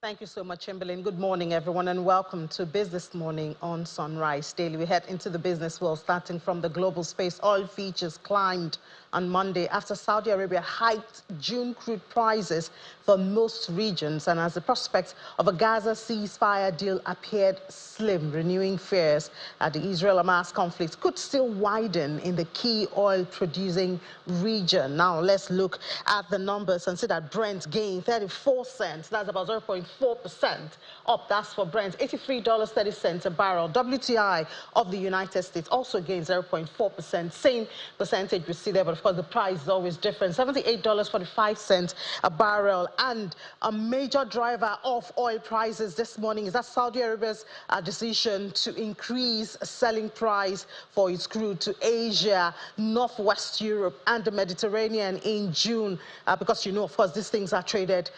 Thank you so much, Chamberlain. Good morning, everyone, and welcome to Business Morning on Sunrise Daily. We head into the business world, starting from the global space. Oil futures climbed on Monday after Saudi Arabia hiked June crude prices for most regions, and as the prospect of a Gaza ceasefire deal appeared slim, renewing fears that the Israel-Hamas conflict could still widen in the key oil-producing region. Now, let's look at the numbers and see that Brent gained 34 cents. That's about 0.4% up. That's for Brent, $83.30 a barrel. WTI of the United States also gained 0.4%. Same percentage we see there, but of course the price is always different. $78.45 a barrel. And a major driver of oil prices this morning is that Saudi Arabia's decision to increase selling price for its crude to Asia, Northwest Europe, and the Mediterranean in June, because you know, of course, these things are traded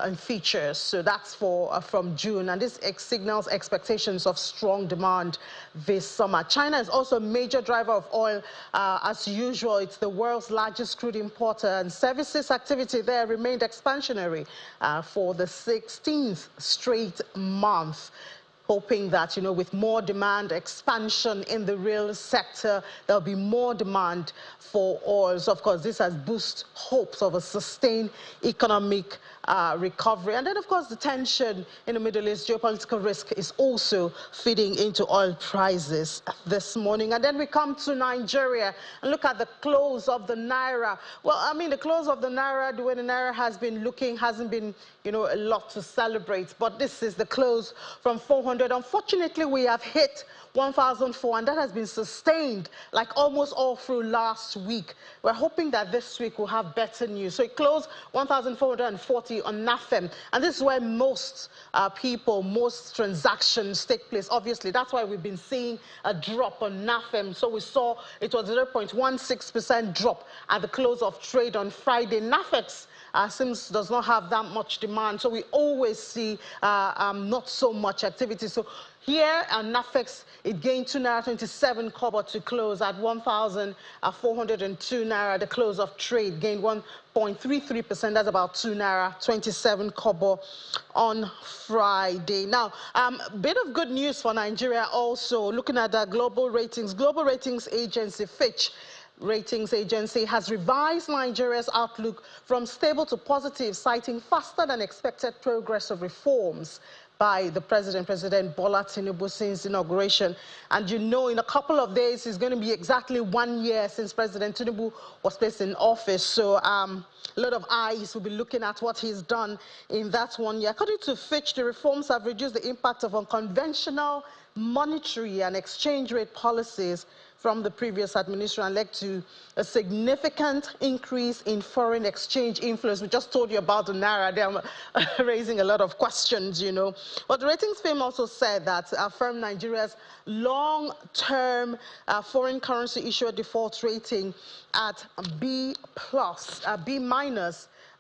in futures. So that's for from June, and this signals expectations of strong demand this summer. China is also a major driver of oil. As usual, it's the world's largest crude importer, and services activity there remained expansionary for the 16th straight month, hoping that, you know, with more demand expansion in the real sector, there'll be more demand for oil. So, of course, this has boosted hopes of a sustained economic recovery. And then, of course, the tension in the Middle East, geopolitical risk, is also feeding into oil prices this morning. And then we come to Nigeria and look at the close of the Naira. Well, I mean, the close of the Naira, the way the Naira has been looking, hasn't been, you know, a lot to celebrate. But this is the close from 400. Unfortunately, we have hit 1,004, and that has been sustained like almost all through last week. We're hoping that this week we'll have better news. So it closed 1,440 on NAFEM, and this is where most most transactions take place. Obviously, that's why we've been seeing a drop on NAFEM. So we saw it was 0.16% drop at the close of trade on Friday. NAFEX seems does not have that much demand, so we always see not so much activity. So here on NAFEX, it gained 2 Naira 27 kobo to close at 1,402 Naira. The close of trade gained 1.33%. That's about 2 Naira 27 kobo on Friday. Now, a bit of good news for Nigeria also. Looking at the global ratings agency Fitch Ratings Agency has revised Nigeria's outlook from stable to positive, citing faster than expected progress of reforms by the President Bola Tinubu since inauguration. And you know, in a couple of days, it's going to be exactly 1 year since President Tinubu was placed in office. So a lot of eyes will be looking at what he's done in that 1 year. According to Fitch, the reforms have reduced the impact of unconventional monetary and exchange rate policies from the previous administration and led to a significant increase in foreign exchange inflows. We just told you about the Naira. They're raising a lot of questions, you know. But the ratings firm also said that affirmed Nigeria's long-term foreign currency issuer default rating at B+, B-,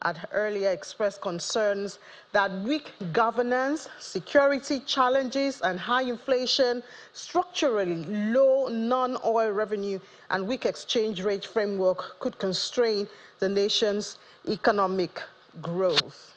had earlier expressed concerns that weak governance, security challenges, and high inflation, structurally low non-oil revenue, and weak exchange rate framework could constrain the nation's economic growth.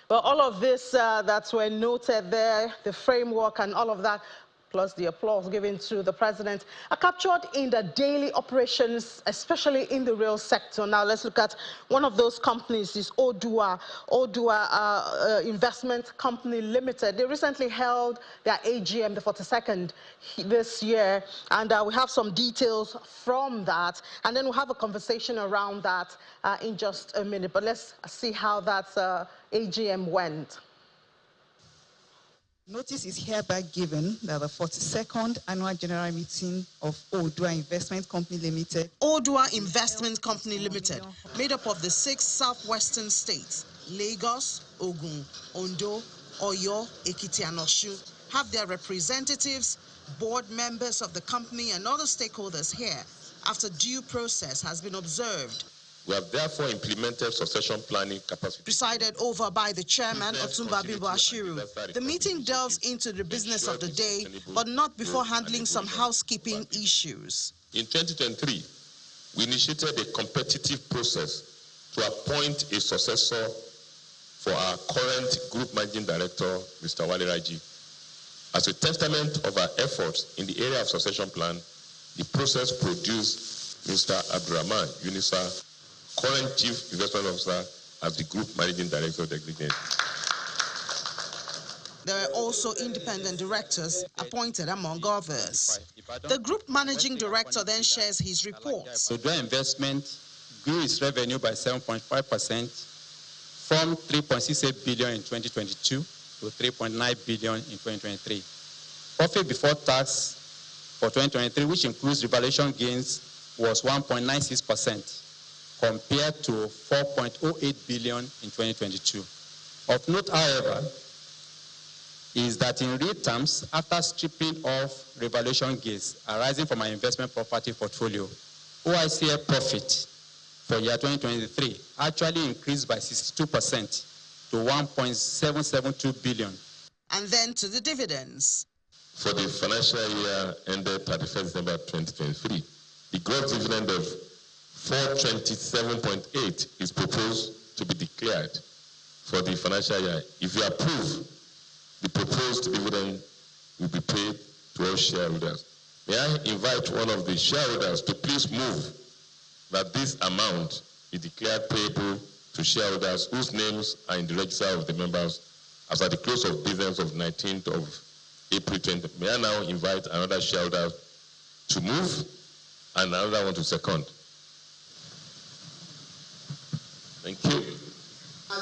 Well, all of this that were noted there, the framework and all of that, plus the applause given to the president, are captured in the daily operations, especially in the real sector. Now let's look at one of those companies, is Odu'a Investment Company Limited. They recently held their AGM, the 42nd this year, and we have some details from that, and then we'll have a conversation around that in just a minute. But let's see how that AGM went. Notice is hereby given that the 42nd Annual General Meeting of Odu'a Investment Company Limited. Odu'a Investment Company Limited, made up of the 6 southwestern states, Lagos, Ogun, Ondo, Oyo, Ekiti, and Osun, have their representatives, board members of the company, and other stakeholders here after due process has been observed. We have therefore implemented succession planning capacity. Presided over by the chairman, Otumba Bimbo Ashiru. The meeting delves into the business of the day, but not before handling some housekeeping issues. In 2023, we initiated a competitive process to appoint a successor for our current Group Managing Director, Mr. Wale Raji. As a testament of our efforts in the area of succession plan, the process produced Mr. Abdurrahman Unisa, current Chief Investment Officer, as the Group Managing Director designate. There are also independent directors appointed, among others. The Group Managing Director then shares his reports. Odu'a Investment grew its revenue by 7.5% from 3.68 billion in 2022 to 3.9 billion in 2023. Profit before tax for 2023, which includes revaluation gains, was 1.96% compared to 4.08 billion in 2022. Of note, however, is that in real terms, after stripping off revaluation gains arising from our investment property portfolio, OICF profit for year 2023 actually increased by 62% to 1.772 billion. And then to the dividends. For the financial year ended 31st December 2023, the gross dividend of 427.8 is proposed to be declared for the financial year. If you approve, the proposed dividend will be paid to all shareholders. May I invite one of the shareholders to please move that this amount is declared payable to shareholders whose names are in the register of the members as at the close of business of 19th of April 20. May I now invite another shareholder to move and another one to second. Thank you.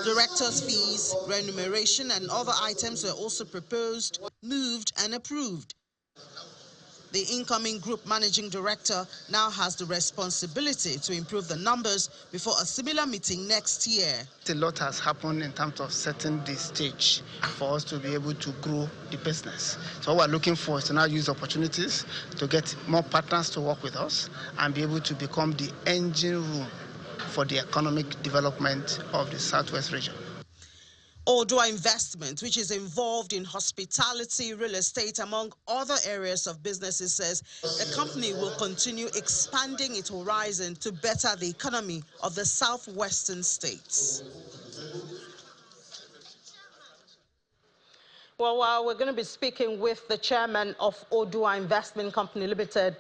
Directors' fees, remuneration, and other items were also proposed, moved, and approved. The incoming Group Managing Director now has the responsibility to improve the numbers before a similar meeting next year. A lot has happened in terms of setting the stage for us to be able to grow the business. So what we're looking for is to now use opportunities to get more partners to work with us and be able to become the engine room for the economic development of the Southwest region. Odu'a Investment, which is involved in hospitality, real estate, among other areas of businesses, says the company will continue expanding its horizon to better the economy of the southwestern states. Well, we're going to be speaking with the chairman of Odu'a Investment Company Limited,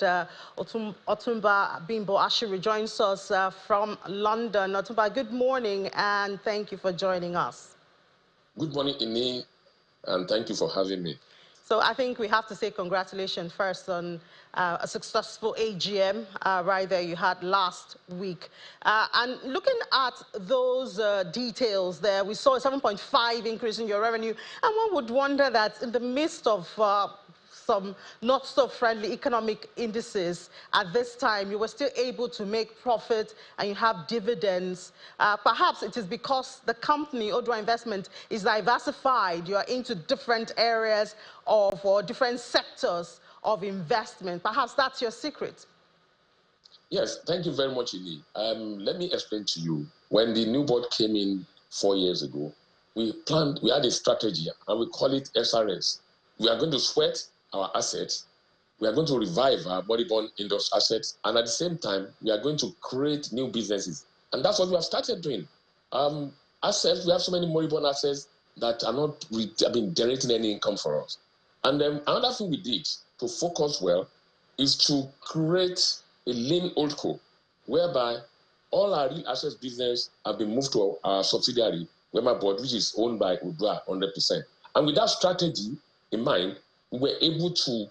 Otumba Bimbo Ashiri, joins us from London. Otumba, good morning, and thank you for joining us. Good morning, Ini, and thank you for having me. So I think we have to say congratulations first on a successful AGM right there you had last week. And looking at those details there, we saw a 7.5 increase in your revenue. And one would wonder that in the midst of some not so friendly economic indices at this time, you were still able to make profit and you have dividends. Perhaps it is because the company, Odu'a Investment, is diversified. You are into different areas of or different sectors of investment. Perhaps that's your secret. Yes, thank you very much, Ili. Let me explain to you. When the new board came in 4 years ago, we had a strategy, and we call it SRS. We are going to sweat our assets, we are going to revive our body-borne industry assets, and at the same time, we are going to create new businesses. And that's what we have started doing. Assets, we have so many moribund assets that are not generating any income for us. And then another thing we did to focus well is to create a lean holdco, whereby all our real assets business have been moved to our subsidiary, Wema Board, which is owned by Odu'a 100%. And with that strategy in mind, we were able to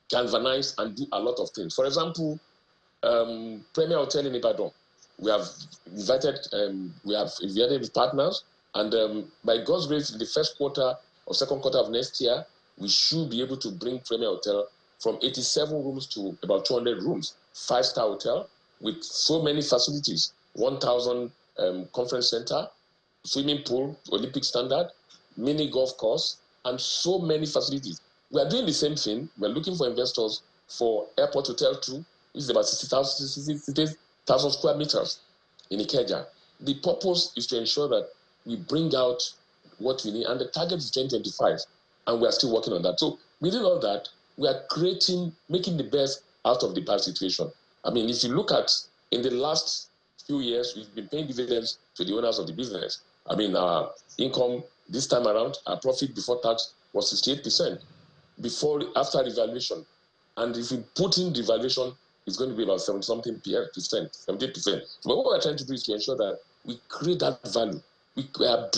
galvanize and do a lot of things. For example, Premier Hotel in Ibadan, we have invited with partners, and by God's grace, in the first quarter or second quarter of next year, we should be able to bring Premier Hotel from 87 rooms to about 200 rooms, 5-star hotel with so many facilities, 1,000 conference center, swimming pool, Olympic standard, mini golf course, and so many facilities. We are doing the same thing. We are looking for investors for Airport Hotel 2, which is about 60,000 square meters in Ikeja. The purpose is to ensure that we bring out what we need, and the target is 2025, and we are still working on that. So within all that, we are making the best out of the bad situation. I mean, if you look at in the last few years, we've been paying dividends to the owners of the business. I mean, our income this time around, our profit before tax was 68% after revaluation. And if we put in revaluation, it's going to be about 70-something percent, 78%. But what we're trying to do is to ensure that we create that value. We are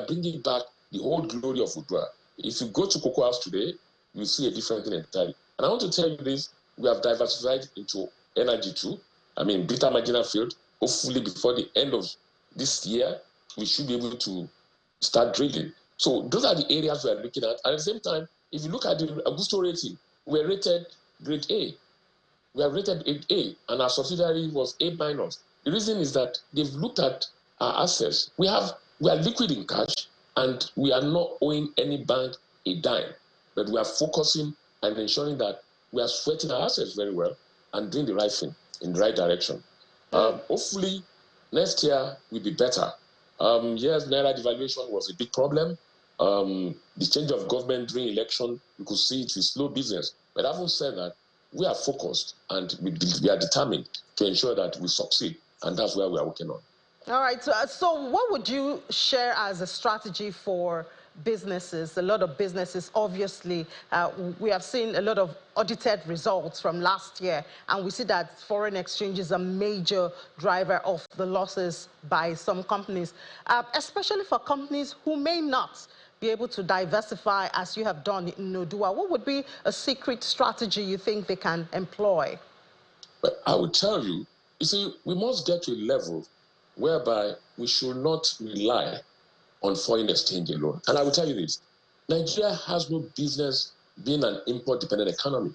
bringing back the old glory of Odu'a. If you go to Cocoa House today, you see a different thing entirely. And I want to tell you this, we have diversified into energy too. I mean, bitter marginal field. Hopefully before the end of this year, we should be able to start drilling. So those are the areas we are looking at. And at the same time, if you look at the Augusto rating, we're rated grade A. We are rated grade A, and our subsidiary was A-. The reason is that they've looked at our assets. We are liquid in cash, and we are not owing any bank a dime. But we are focusing and ensuring that we are sweating our assets very well and doing the right thing in the right direction. Hopefully, next year will be better. Yes, Naira devaluation was a big problem. The change of government during election, you could see it with slow business. But having said that, we are focused and we are determined to ensure that we succeed. And that's where we are working on. All right. So what would you share as a strategy for businesses? A lot of businesses, obviously, we have seen a lot of audited results from last year, and we see that foreign exchange is a major driver of the losses by some companies, especially for companies who may not be able to diversify as you have done in Odu'a. What would be a secret strategy you think they can employ? But I will tell you, you see, we must get to a level whereby we should not rely on foreign exchange alone. And I will tell you this, Nigeria has no business being an import-dependent economy.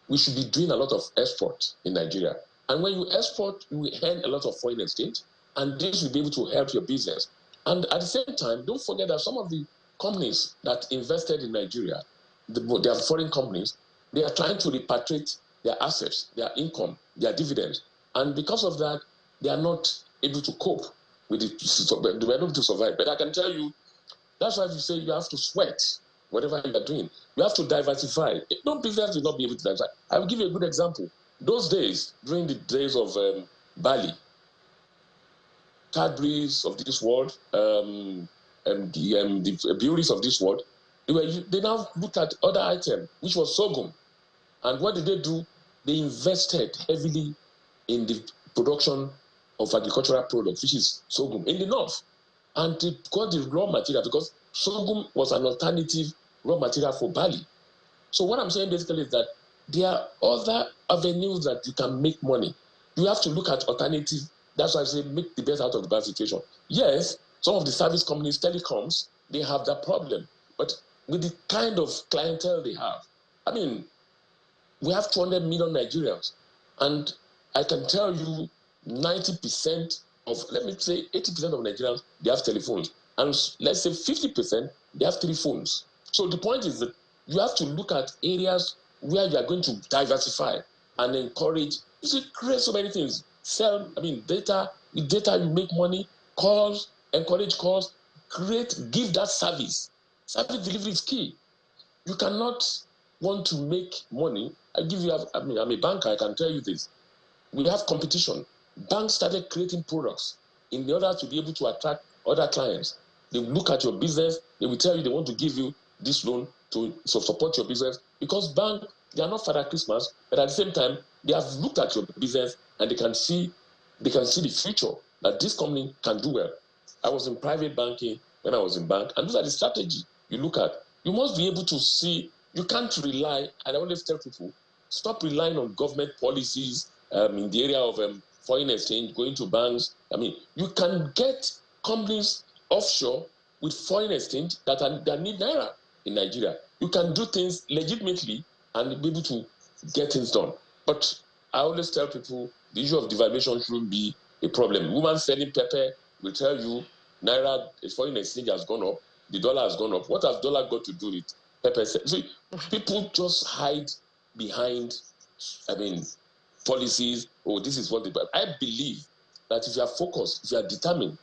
We should be doing a lot of export in Nigeria. And when you export, you will earn a lot of foreign exchange, and this will be able to help your business. And at the same time, don't forget that some of the companies that invested in Nigeria, they are foreign companies, they are trying to repatriate their assets, their income, their dividends. And because of that, they are not able to cope with it, they were able to survive. But I can tell you, that's why you say you have to sweat whatever you are doing. You have to diversify. No business will not be able to diversify. I will give you a good example. Those days, during the days of Bali, Cadbury's of this world, and the breweries of this world, they now look at other item, which was sorghum. And what did they do? They invested heavily in the production of agricultural products, which is sorghum, in the north. And they got the raw material because sorghum was an alternative raw material for barley. So what I'm saying basically is that there are other avenues that you can make money. You have to look at alternative. That's why I say make the best out of the bad situation. Yes, some of the service companies, telecoms, they have that problem. But with the kind of clientele they have, I mean, we have 200 million Nigerians. And I can tell you 90% of, let me say 80% of Nigerians, they have telephones. And let's say 50%, they have 3 phones. So the point is that you have to look at areas where you are going to diversify and encourage. You see, create so many things. Sell, data. With data, you make money. Calls, encourage calls. Give that service. Service delivery is key. You cannot want to make money. I'm a banker, I can tell you this. We have competition. Banks started creating products in order to be able to attract other clients. They look at your business, they will tell you they want to give you this loan to support your business, because banks, they are not Father Christmas, but at the same time, they have looked at your business and they can see the future that this company can do well. I was in private banking when I was in bank, and those are the strategy you look at. You must be able to see, you can't rely, and I always tell people, stop relying on government policies in the area of foreign exchange, going to banks. You can get companies offshore with foreign exchange that need Naira in Nigeria. You can do things legitimately and be able to get things done. But I always tell people the issue of devaluation shouldn't be a problem. Women selling pepper will tell you Naira, foreign exchange has gone up, the dollar has gone up. What has dollar got to do with pepper? So people just hide behind, policies. Oh, this is what they. I believe that if you are focused, if you are determined,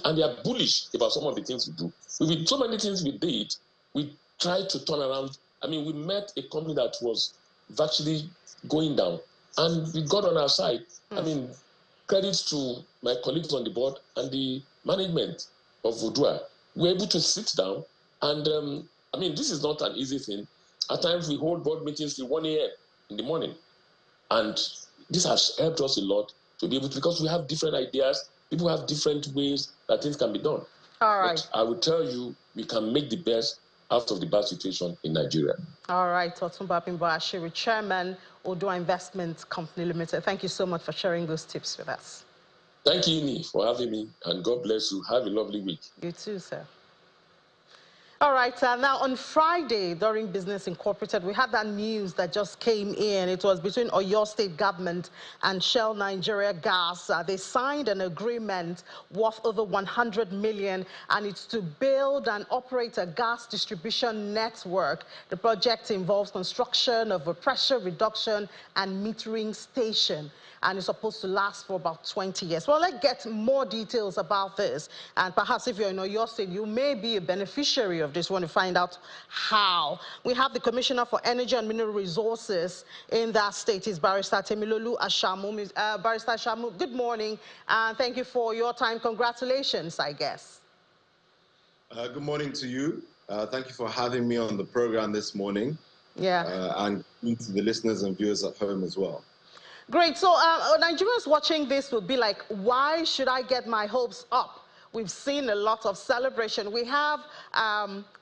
and you are bullish about some of the things we do. With so many things we did, we tried to turn around. We met a company that was virtually going down, and we got on our side. credit to my colleagues on the board and the management of Odu'a. We're able to sit down and, I mean, this is not an easy thing. At times we hold board meetings till 1 a.m. in the morning. And this has helped us a lot to be able to, because we have different ideas, people have different ways that things can be done. All right. But I will tell you, we can make the best out of the bad situation in Nigeria. All right, Otumba Bimbo-Ashiri, Chairman, Odu'a Investment Company Limited. Thank you so much for sharing those tips with us. Thank you, Ini, for having me, and God bless you. Have a lovely week. You too, sir. All right, now on Friday during Business Incorporated, we had that news that just came in. It was between Oyo State government and Shell Nigeria Gas. They signed an agreement worth over 100 million, and it's to build and operate a gas distribution network. The project involves construction of a pressure reduction and metering station, and it's supposed to last for about 20 years. Well, let's get more details about this. And perhaps if you're in Oyo State, you may be a beneficiary of this. Want to find out how. We have the Commissioner for Energy and Mineral Resources in that state, is Barrister Temilolu Ashamu. Barrister Ashamu, good morning, and thank you for your time. Congratulations, I guess. Good morning to you. Thank you for having me on the program this morning. Yeah. And to the listeners and viewers at home as well. Great. So Nigerians watching this would be like, why should I get my hopes up? We've seen a lot of celebration. We have,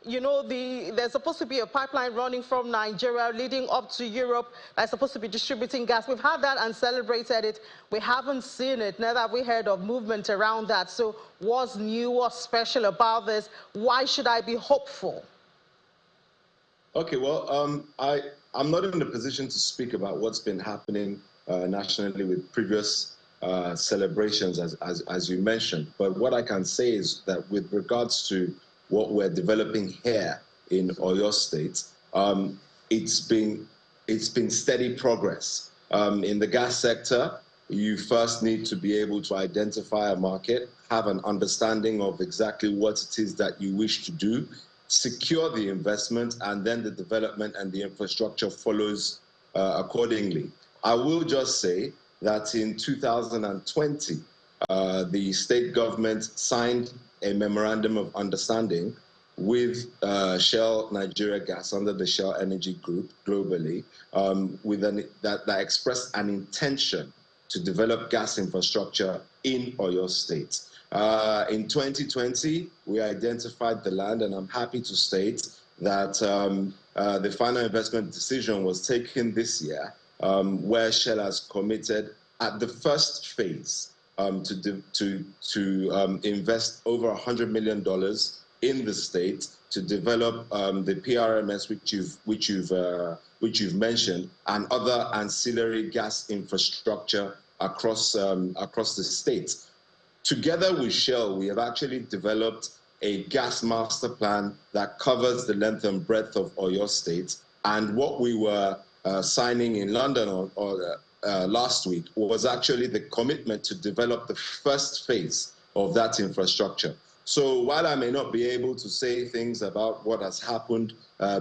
you know, there's supposed to be a pipeline running from Nigeria leading up to Europe that's supposed to be distributing gas. We've had that and celebrated it. We haven't seen it. Neither have we heard of movement around that. So what's new, what's special about this? Why should I be hopeful? Okay, well, I'm not in a position to speak about what's been happening nationally with previous celebrations, as you mentioned. But what I can say is that with regards to what we're developing here in Oyo State, it's been steady progress. In the gas sector, you first need to be able to identify a market, have an understanding of exactly what it is that you wish to do, secure the investment, and then the development and the infrastructure follows accordingly. I will just say that in 2020, the state government signed a memorandum of understanding with Shell Nigeria Gas under the Shell Energy Group globally, that expressed an intention to develop gas infrastructure in Oyo State. In 2020, we identified the land, and I'm happy to state that the final investment decision was taken this year, where Shell has committed at the first phase to invest over $100 million in the state to develop the PRMS, which you've mentioned, and other ancillary gas infrastructure across the state. Together with Shell, we have actually developed a gas master plan that covers the length and breadth of Oyo State. And what we were signing in London last week was actually the commitment to develop the first phase of that infrastructure. So while I may not be able to say things about what has happened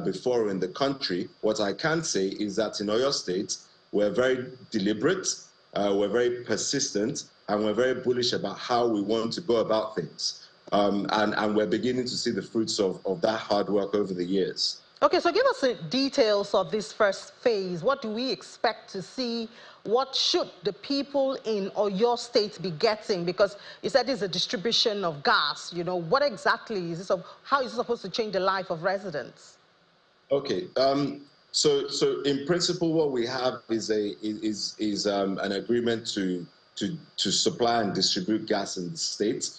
before in the country, what I can say is that in Oyo State, we're very deliberate, we're very persistent, and we're very bullish about how we want to go about things. And we're beginning to see the fruits of that hard work over the years. Okay, so give us the details of this first phase. What do we expect to see? What should the people in Oyo State be getting? Because you said it's a distribution of gas. You know, what exactly is this? How is it supposed to change the life of residents? Okay, so in principle, what we have is an agreement to supply and distribute gas in the state.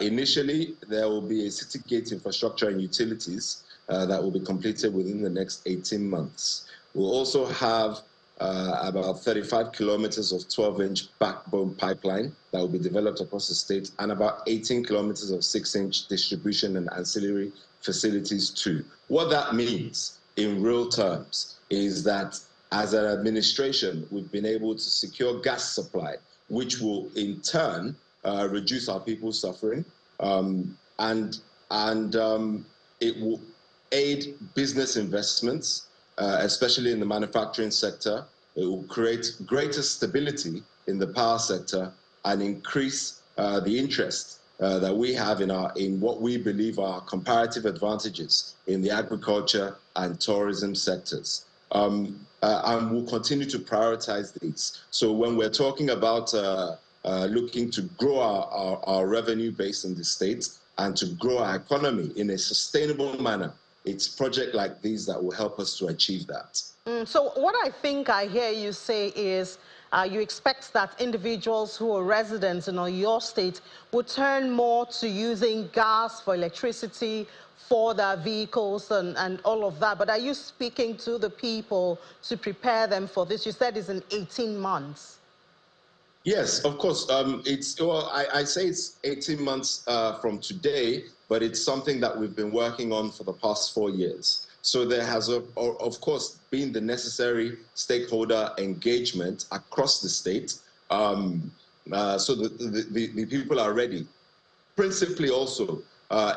Initially, there will be a city gate infrastructure and utilities that will be completed within the next 18 months. We'll also have about 35 kilometers of 12-inch backbone pipeline that will be developed across the state, and about 18 kilometers of 6-inch distribution and ancillary facilities too. What that means in real terms is that as an administration, we've been able to secure gas supply, which will in turn reduce our people's suffering, and it will aid business investments, especially in the manufacturing sector. It will create greater stability in the power sector, and increase the interest that we have in what we believe are comparative advantages in the agriculture and tourism sectors. And we'll continue to prioritize these. So when we're talking about looking to grow our revenue base in the state and to grow our economy in a sustainable manner, it's projects like these that will help us to achieve that. So what I think I hear you say is you expect that individuals who are residents in Oyo State would turn more to using gas for electricity for their vehicles and all of that. But are you speaking to the people to prepare them for this? You said it's in 18 months. Yes, of course. I say it's 18 months from today, but it's something that we've been working on for the past 4 years. So there has, of course, been the necessary stakeholder engagement across the state. So the people are ready. Principally also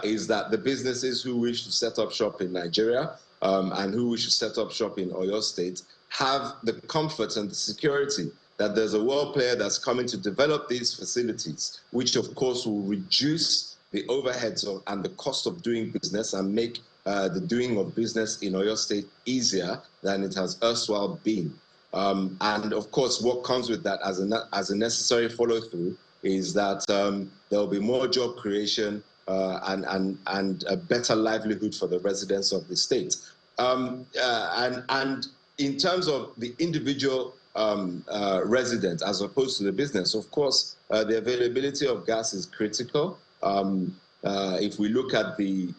is that the businesses who wish to set up shop in Nigeria and who wish to set up shop in Oyo State have the comfort and the security that there's a world player that's coming to develop these facilities, which of course will reduce the overheads and the cost of doing business and make the doing of business in Oyo State easier than it has erstwhile been. And of course, what comes with that as a necessary follow-through is that there will be more job creation and a better livelihood for the residents of the state. And in terms of the individual resident as opposed to the business, of course, the availability of gas is critical. If we look at the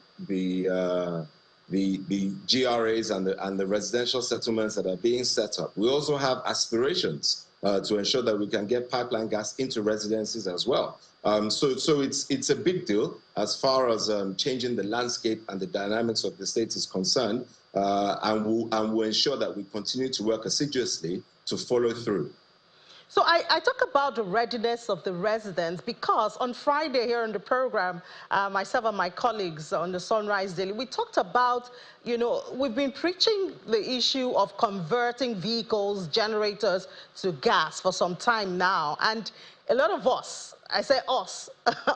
GRAs and the residential settlements that are being set up, we also have aspirations to ensure that we can get pipeline gas into residences as well. So it's a big deal as far as changing the landscape and the dynamics of the state is concerned, and we'll ensure that we continue to work assiduously to follow through. So I talk about the readiness of the residents because on Friday here on the program, myself and my colleagues on the Sunrise Daily, we talked about, we've been preaching the issue of converting vehicles, generators to gas for some time now. And a lot of us, I say us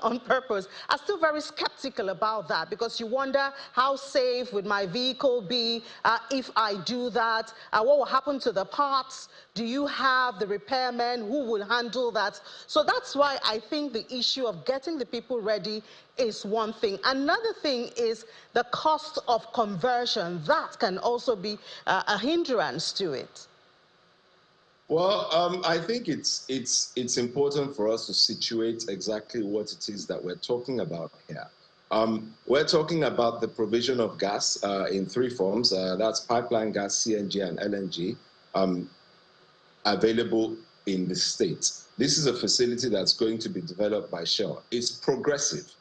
on purpose, are still very skeptical about that because you wonder how safe would my vehicle be if I do that? What will happen to the parts? Do you have the repairmen who will handle that? So that's why I think the issue of getting the people ready is one thing. Another thing is the cost of conversion. That can also be a hindrance to it. Well, I think it's important for us to situate exactly what it is that we're talking about here. We're talking about the provision of gas in three forms. That's pipeline gas, CNG, and LNG, available in the state. This is a facility that's going to be developed by Shell. It's progressive.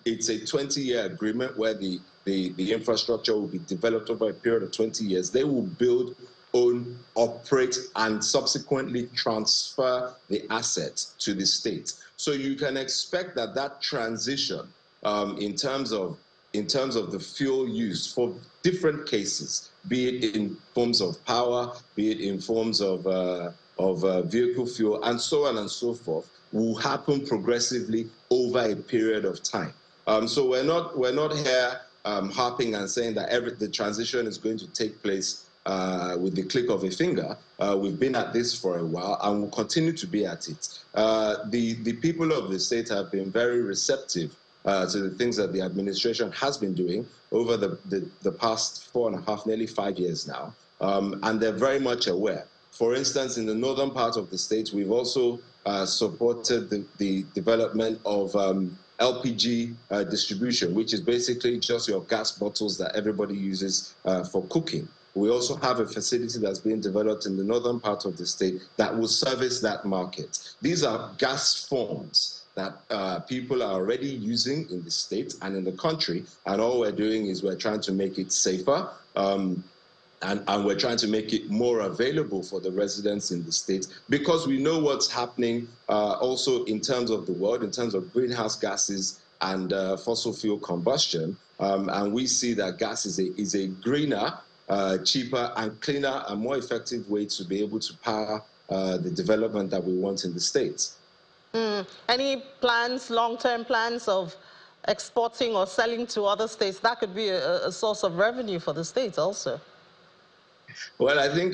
It's a 20-year agreement where the infrastructure will be developed over a period of 20 years. They will build, own, operate, and subsequently transfer the assets to the state. So you can expect that transition in terms of the fuel used for different cases, be it in forms of power, be it in forms of vehicle fuel, and so on and so forth, will happen progressively over a period of time. So we're not here harping and saying that the transition is going to take place with the click of a finger. We've been at this for a while and will continue to be at it. The people of the state have been very receptive to the things that the administration has been doing over the past 4.5, nearly 5 years now, and they're very much aware. For instance, in the northern part of the state, we've also supported the development of LPG distribution, which is basically just your gas bottles that everybody uses for cooking. We also have a facility that's being developed in the northern part of the state that will service that market. These are gas forms that people are already using in the state and in the country, and all we're doing is we're trying to make it safer, and we're trying to make it more available for the residents in the state, because we know what's happening also in terms of the world, in terms of greenhouse gases and fossil fuel combustion, and we see that gas is a greener, cheaper and cleaner and more effective way to be able to power the development that we want in the States. Any plans, long-term plans of exporting or selling to other states? That could be a source of revenue for the states also. Well, I think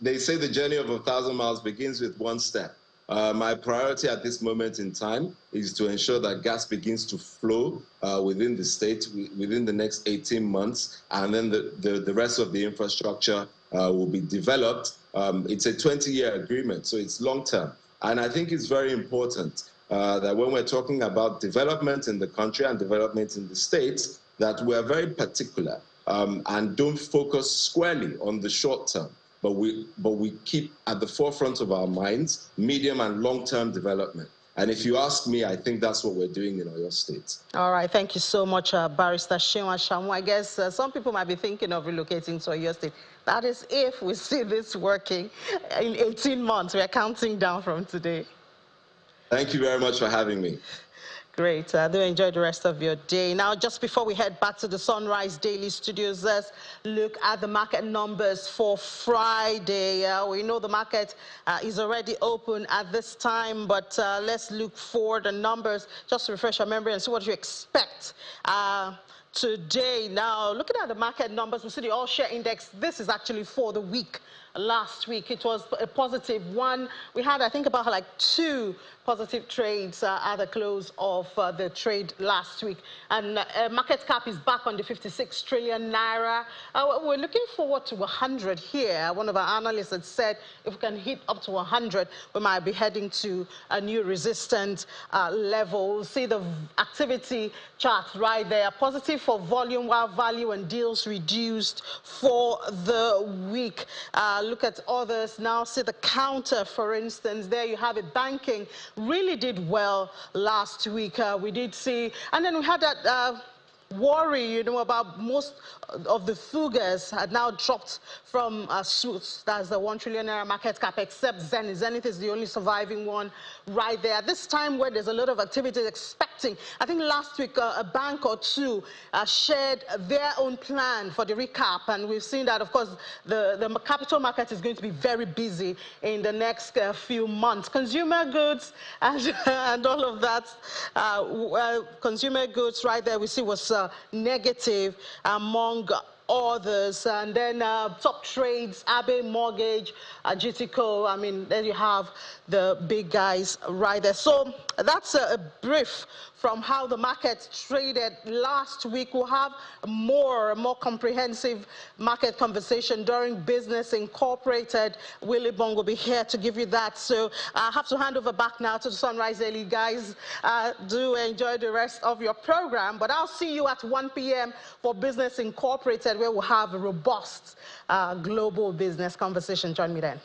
they say the journey of 1,000 miles begins with one step. My priority at this moment in time is to ensure that gas begins to flow within the state within the next 18 months, and then the rest of the infrastructure will be developed. It's a 20-year agreement, so it's long-term. And I think it's very important that when we're talking about development in the country and development in the states, that we're very particular and don't focus squarely on the short term, but we keep at the forefront of our minds medium and long-term development. And if you ask me, I think that's what we're doing in Oyo State. All right, thank you so much, Barrister Shinwa Shamu. I guess some people might be thinking of relocating to Oyo State. That is if we see this working in 18 months. We're counting down from today. Thank you very much for having me. Great. Do enjoy the rest of your day. Now, just before we head back to the Sunrise Daily Studios, let's look at the market numbers for Friday. We know the market is already open at this time, but let's look for the numbers just to refresh our memory and see what you expect today. Now, looking at the market numbers, we see the all-share index. This is actually for the week. Last week, it was a positive one. We had, I think, about like 2 positive trades at the close of the trade last week. And market cap is back on the 56 trillion Naira. We're looking forward to 100 here. One of our analysts had said if we can hit up to 100, we might be heading to a new resistant level. See the activity chart right there. Positive for volume, while value and deals reduced for the week. Look at others now. See the counter, for instance. There you have it. Banking really did well last week. We did see, and then we had that worry, you know, about most of the fugars had now dropped from suits. That's the 1 trillion Naira market cap, except Zenith. Zenith is the only surviving one right there. This time where there's a lot of activity expecting, I think last week a bank or two shared their own plan for the recap, and we've seen that, of course, the capital market is going to be very busy in the next few months. Consumer goods and all of that. Consumer goods right there we see was negative among others. And then top trades, Abe Mortgage, GTCO. I mean, there you have the big guys right there. So that's a brief from how the market traded last week. We'll have more comprehensive market conversation during Business Incorporated. Willie Bong will be here to give you that. So I have to hand over back now to the Sunrise Daily guys. Do enjoy the rest of your program, but I'll see you at 1 p.m. for Business Incorporated, where we'll have a robust global business conversation. Join me then.